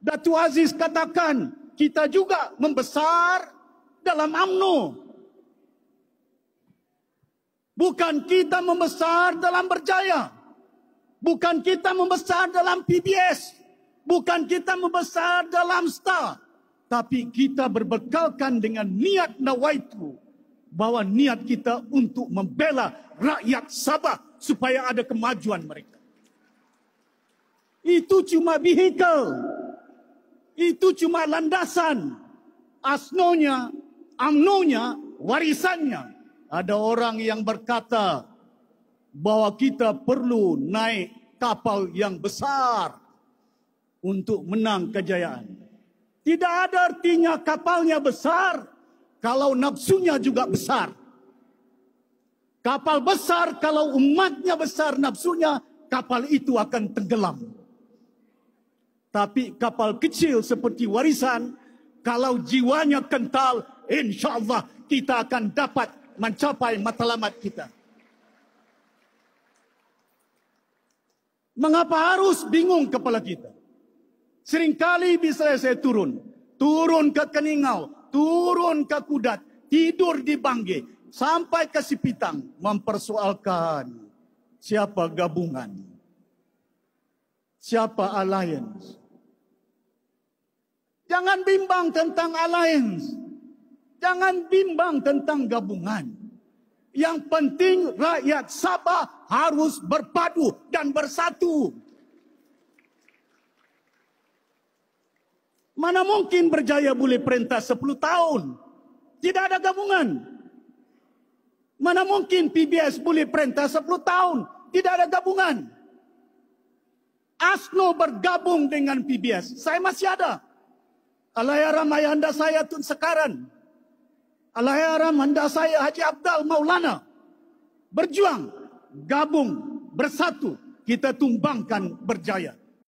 Datuk Aziz katakan, kita juga membesar dalam UMNO. Bukan kita membesar dalam Berjaya. Bukan kita membesar dalam PBS. Bukan kita membesar dalam Star. Tapi kita berbekalkan dengan niat nawaitu. Bahawa niat kita untuk membela rakyat Sabah supaya ada kemajuan mereka. Itu cuma vehikel. Itu cuma landasan. Asnonya, UMNO-nya, warisannya. Ada orang yang berkata bahawa kita perlu naik kapal yang besar untuk menang kejayaan. Tidak ada artinya kapalnya besar kalau nafsunya juga besar. Kapal besar kalau umatnya besar nafsunya, kapal itu akan tenggelam. Tapi kapal kecil seperti warisan, kalau jiwanya kental, insya-Allah kita akan dapat mencapai matlamat kita. Mengapa harus bingung kepala kita? Seringkali bisa saya turun ke Keningau, turun ke Kudat, tidur di Bangge, sampai ke Sipitang, mempersoalkan siapa gabungan, siapa alliance. Jangan bimbang tentang alliance. Jangan bimbang tentang gabungan. Yang penting rakyat Sabah harus berpadu dan bersatu. Mana mungkin Berjaya boleh perintah 10 tahun. Tidak ada gabungan. Mana mungkin PBS boleh perintah 10 tahun. Tidak ada gabungan. Asno bergabung dengan PBS. Saya masih ada. Allahyarham ayahanda saya Tun Sekaran. Allahyarham anda saya Haji Abdal Maulana. Berjuang, gabung, bersatu. Kita tumbangkan Berjaya.